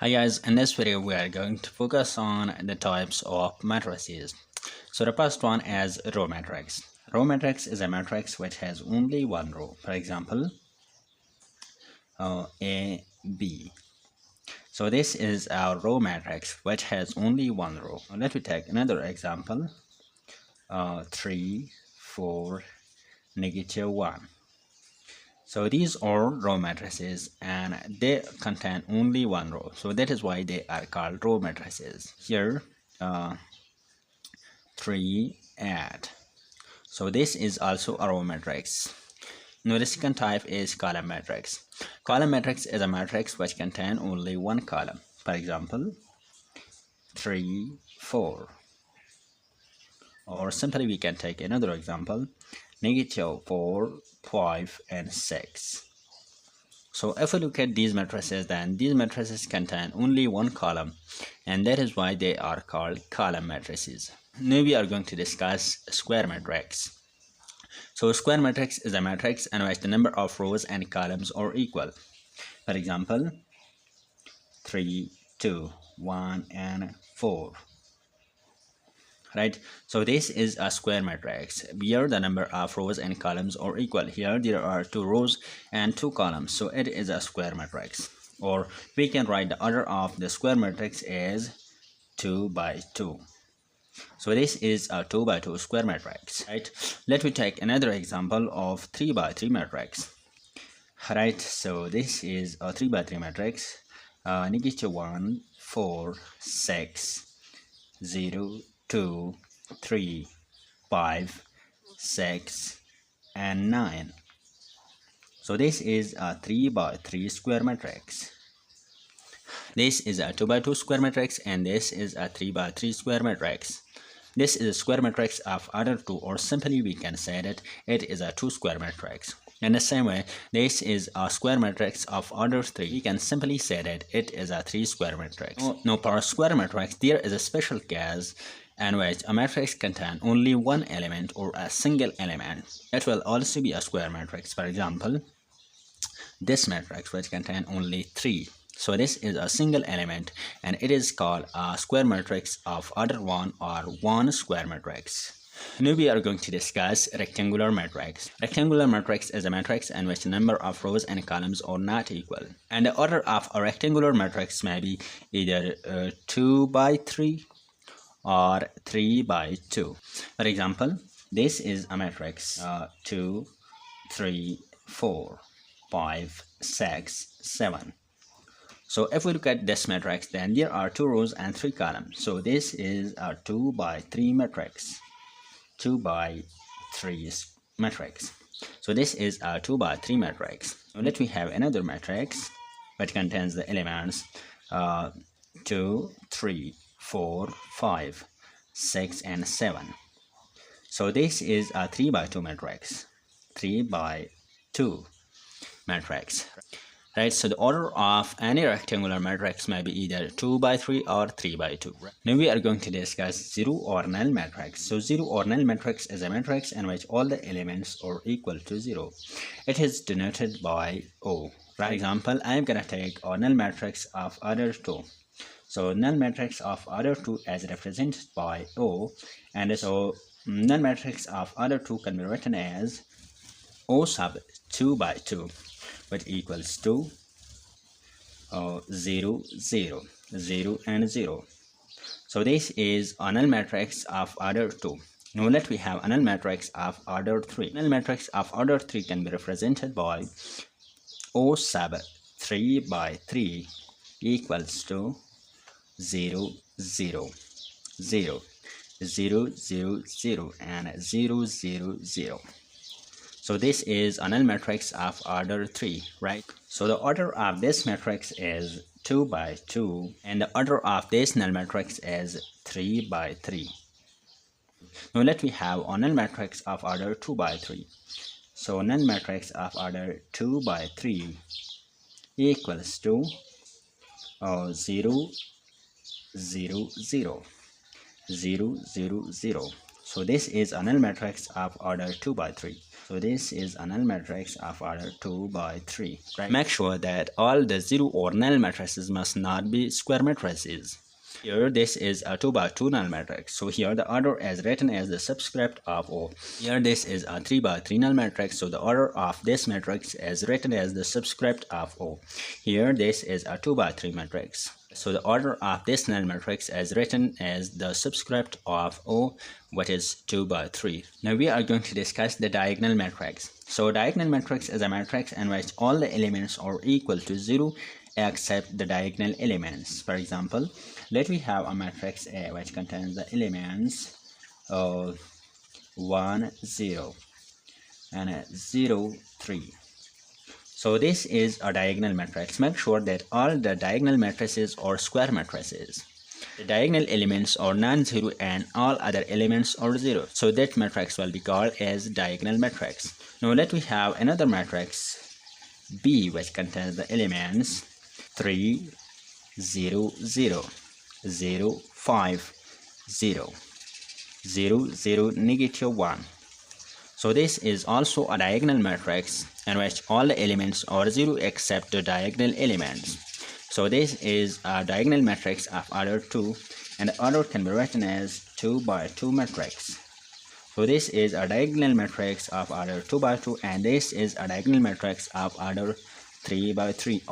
Hi guys, in this video we are going to focus on the types of matrices. So the first one is row matrix. Row matrix is a matrix which has only one row. For example, A, B. So this is our row matrix which has only one row. Now let me take another example. 3, 4, -1. So these are row matrices and they contain only one row. So that is why they are called row matrices. Here, 3, 8. So this is also a row matrix. Now the second type is column matrix. Column matrix is a matrix which contains only one column. For example, 3, 4. Or simply we can take another example, -4, 5, and 6. So if we look at these matrices, then these matrices contain only one column, and that is why they are called column matrices. Now we are going to discuss square matrix. So a square matrix is a matrix in which the number of rows and columns are equal. For example, 3, 2, 1, and 4. Right, so this is a square matrix where the number of rows and columns are equal. Here there are 2 rows and 2 columns, so it is a square matrix. Or we can write the order of the square matrix as 2 by 2. So this is a 2 by 2 square matrix. Right, let me take another example of 3 by 3 matrix. Right, so this is a 3 by 3 matrix. -1, 4, 6, 0, 2, 3, 5, 6, and 9. So this is a 3 by 3 square matrix. This is a 2 by 2 square matrix, and this is a 3 by 3 square matrix. This is a square matrix of order 2, or simply we can say that it is a 2 square matrix. In the same way, this is a square matrix of order 3. We can simply say that it is a 3 square matrix. Now for a square matrix, there is a special case in which a matrix contains only one element or a single element. It will also be a square matrix. For example, this matrix which contains only 3. So this is a single element and it is called a square matrix of order 1 or 1 square matrix. Now we are going to discuss rectangular matrix. Rectangular matrix is a matrix in which the number of rows and columns are not equal. And the order of a rectangular matrix may be either 2 by 3 or 3 by 2. For example, this is a matrix 2, 3, 4, 5, 6, 7. So if we look at this matrix, then there are 2 rows and 3 columns. So this is a 2 by 3 matrix. 2 by 3 matrix. So this is a 2 by 3 matrix. Now let me have another matrix which contains the elements 2, 3, 4, 5, 6, and 7. So this is a 3 by 2 matrix. 3 by 2 matrix. Right, so the order of any rectangular matrix may be either 2 by 3 or 3 by 2. Now we are going to discuss zero or null matrix. So zero or null matrix is a matrix in which all the elements are equal to 0. It is denoted by O. For example, I am going to take a null matrix of order 2. So null matrix of order 2 is represented by O, and so null matrix of order 2 can be written as O sub 2 by 2, which equals to 0, 0, 0, and 0. So this is a null matrix of order 2. Now let we have a null matrix of order 3. Null matrix of order 3 can be represented by O sub 3 by 3 equals to 0, 0, 0, 0, 0, 0, and 0, 0, 0. So this is a null matrix of order 3, right? So the order of this matrix is 2 by 2, and the order of this null matrix is 3 by 3. Now let me have a null matrix of order 2 by 3. So null matrix of order 2 by 3 equals to 0, 0, 0, 0, 0, 0. So this is a null matrix of order 2 by 3. So this is a null matrix of order 2 by 3. Right? Make sure that all the zero or null matrices must not be square matrices. Here this is a 2 by 2 null matrix. So here the order is written as the subscript of O. Here this is a 3 by 3 null matrix. So the order of this matrix is written as the subscript of O. Here this is a 2 by 3 matrix. So the order of this null matrix is written as the subscript of O, which is 2 by 3. Now we are going to discuss the diagonal matrix. So diagonal matrix is a matrix in which all the elements are equal to 0 except the diagonal elements. For example, let me have a matrix A which contains the elements of 1, 0 and 0, 3. So this is a diagonal matrix. Make sure that all the diagonal matrices are square matrices. The diagonal elements are non-zero and all other elements are 0. So that matrix will be called as diagonal matrix. Now let me have another matrix B which contains the elements 3, 0, 0, 0, 5, 0, 0, 0, negative 1. So this is also a diagonal matrix in which all the elements are 0 except the diagonal elements. So this is a diagonal matrix of order 2, and the order can be written as 2 by 2 matrix. So this is a diagonal matrix of order 2 by 2, and this is a diagonal matrix of order 3 by 3.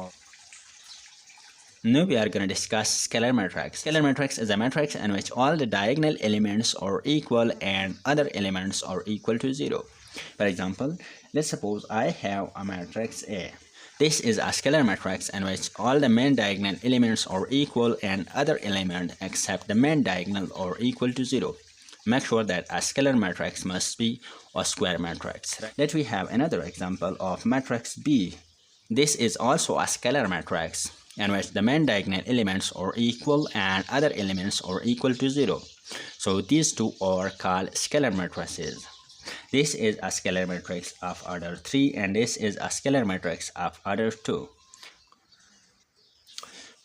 Now we are going to discuss scalar matrix. Scalar matrix is a matrix in which all the diagonal elements are equal and other elements are equal to 0. For example, let's suppose I have a matrix A. This is a scalar matrix in which all the main diagonal elements are equal and other elements except the main diagonal are equal to 0. Make sure that a scalar matrix must be a square matrix. Let me have another example of matrix B. This is also a scalar matrix in which the main diagonal elements are equal and other elements are equal to 0. So these two are called scalar matrices. This is a scalar matrix of order 3 and this is a scalar matrix of order 2.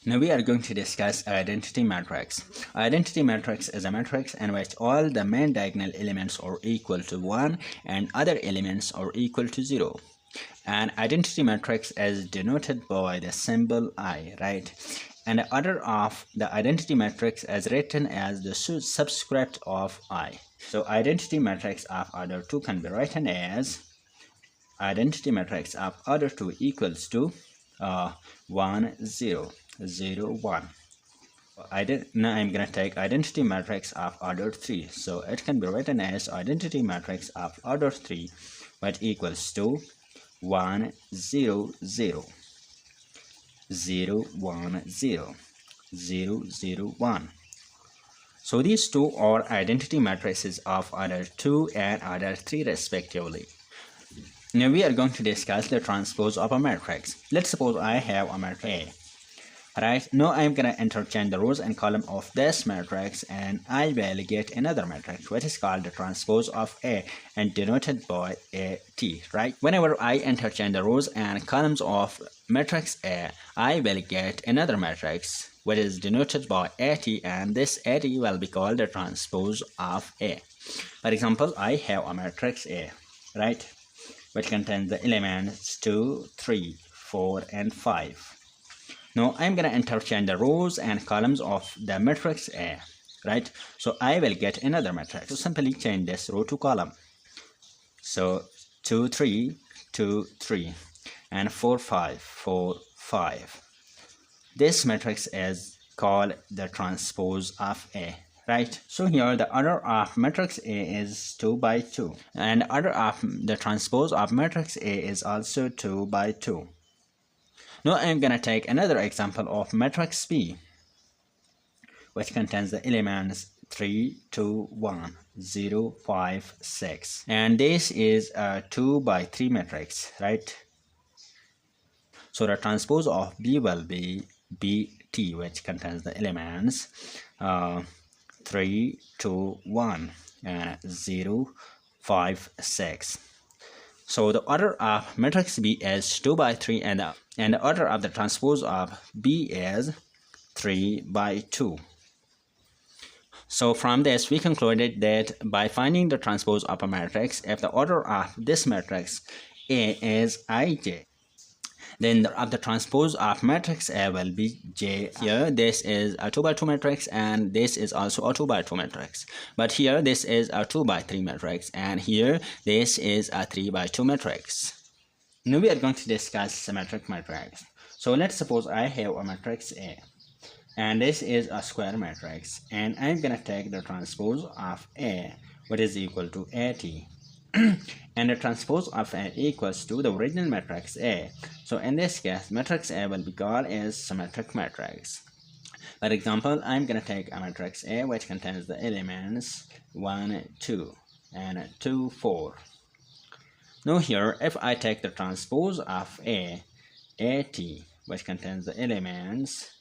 Now we are going to discuss identity matrix. Identity matrix is a matrix in which all the main diagonal elements are equal to 1 and other elements are equal to 0. An identity matrix is denoted by the symbol I, right? And the order of the identity matrix is written as the subscript of I. So identity matrix of order 2 can be written as identity matrix of order 2 equals to 1, 0, 0, 1. Now I'm going to take identity matrix of order 3. So it can be written as identity matrix of order 3, which equals to 1, 0, 0, 0, 1, 0, 0, 0, 1. So these two are identity matrices of order 2 and order 3 respectively. Now we are going to discuss the transpose of a matrix. Let's suppose I have a matrix A. Right, now I'm going to interchange the rows and column of this matrix and I will get another matrix which is called the transpose of A and denoted by AT, right? Whenever I interchange the rows and columns of matrix A, I will get another matrix which is denoted by AT and this AT will be called the transpose of A. For example, I have a matrix A, right, which contains the elements 2, 3, 4 and 5. Now I'm going to interchange the rows and columns of the matrix A, right? So I will get another matrix. So simply change this row to column. So 2, 3, 2, 3 and 4, 5, 4, 5. This matrix is called the transpose of A, right? So here the order of matrix A is 2 by 2 and the order of the transpose of matrix A is also 2 by 2. Now I'm going to take another example of matrix B, which contains the elements 3, 2, 1, 0, 5, 6. And this is a 2 by 3 matrix, right? So the transpose of B will be BT, which contains the elements 3, 2, 1, and 0, 5, 6. So the order of matrix B is 2 by 3 and the order of the transpose of B is 3 by 2. So from this, we concluded that by finding the transpose of a matrix, if the order of this matrix A is ij, then the transpose of matrix A will be J. Here this is a 2 by 2 matrix and this is also a 2 by 2 matrix, but here this is a 2 by 3 matrix and here this is a 3 by 2 matrix. Now we are going to discuss symmetric matrix. So let's suppose I have a matrix A and this is a square matrix and I'm gonna take the transpose of A, which is equal to AT. And the transpose of A equals to the original matrix A. So in this case, matrix A will be called as symmetric matrix. For example, I'm going to take a matrix A which contains the elements 1, 2, and 2, 4. Now here, if I take the transpose of A, AT, which contains the elements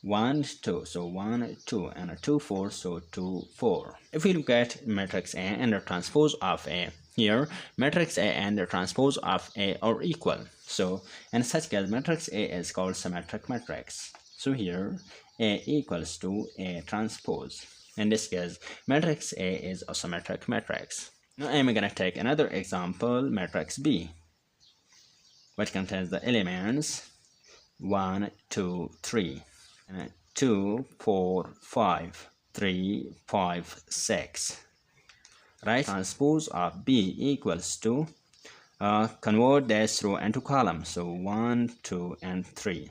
1, 2, so 1, 2, and 2, 4, so 2, 4. If we look at matrix A and the transpose of A, here matrix A and the transpose of A are equal. So in such case, matrix A is called symmetric matrix. So here A equals to A transpose. In this case, matrix A is a symmetric matrix. Now I'm going to take another example, matrix B, which contains the elements 1, 2, 3. 2, 4, 5, 3, 5, 6. Right? Transpose of B equals to convert this row into columns. So 1, 2, and 3.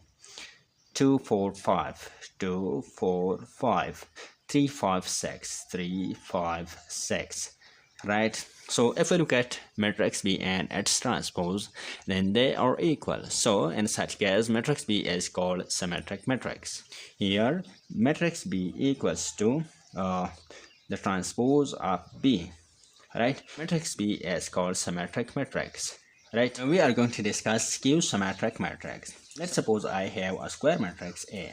2, 4, 5. 2, 4, 5. 3, 5, 6. 3, 5, 6. Right? So if we look at matrix B and its transpose, then they are equal. So in such case, matrix B is called symmetric matrix. Here matrix B equals to the transpose of B. Right? Matrix B is called symmetric matrix. Right? Now we are going to discuss skew symmetric matrix. Let's suppose I have a square matrix A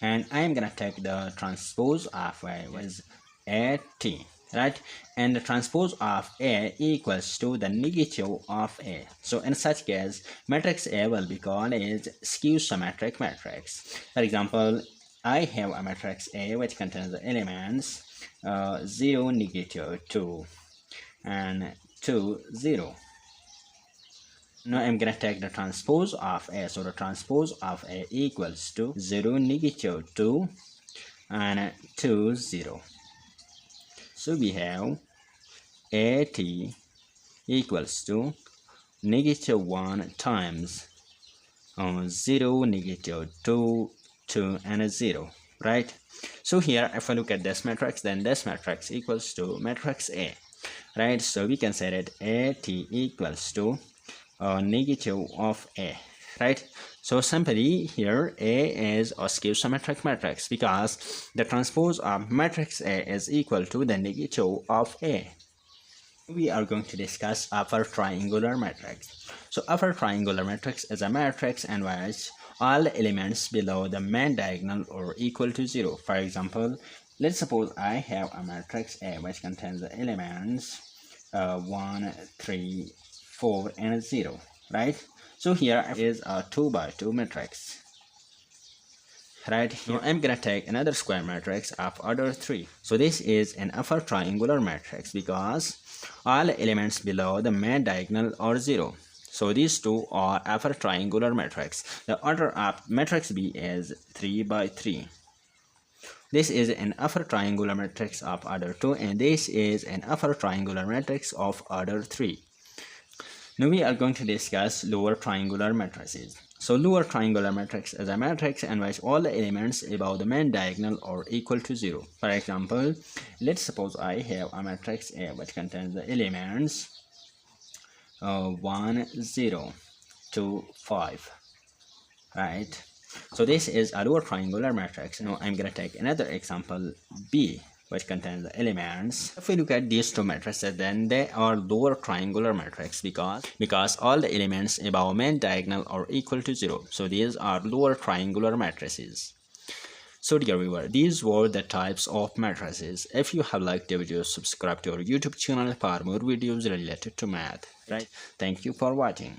and I am gonna take the transpose of A with AT. Right, and the transpose of A equals to the negative of A. So in such case, matrix A will be called as skew symmetric matrix. For example, I have a matrix A which contains the elements 0, negative, 2, and 2, 0. Now I'm gonna take the transpose of A. So the transpose of A equals to 0, negative, 2, and 2, 0. So we have AT equals to negative 1 times 0, negative 2, 2, and 0. Right? So here, if I look at this matrix, then this matrix equals to matrix A. Right? So we can say that AT equals to negative of A. Right? So simply here A is a skew symmetric matrix because the transpose of matrix A is equal to the negative of A. We are going to discuss upper triangular matrix. So upper triangular matrix is a matrix in which all elements below the main diagonal are equal to 0. For example, let's suppose I have a matrix A which contains the elements 1, 3, 4, and 0. Right? So here is a 2 by 2 matrix. Right? Now I'm gonna take another square matrix of order 3. So this is an upper triangular matrix because all elements below the main diagonal are 0. So these two are upper triangular matrix. The order of matrix B is 3 by 3. This is an upper triangular matrix of order 2 and this is an upper triangular matrix of order 3. Now we are going to discuss lower triangular matrices. So lower triangular matrix is a matrix in which all the elements above the main diagonal are equal to 0. For example, let's suppose I have a matrix A which contains the elements 1, 0, 2, 5. Right? So this is a lower triangular matrix. Now I'm going to take another example, B, which contains the elements. If we look at these two matrices, then they are lower triangular matrix because all the elements above main diagonal are equal to 0. So these are lower triangular matrices. So dear viewer, these were the types of matrices. If you have liked the video, subscribe to our YouTube channel for more videos related to math. Right? Thank you for watching.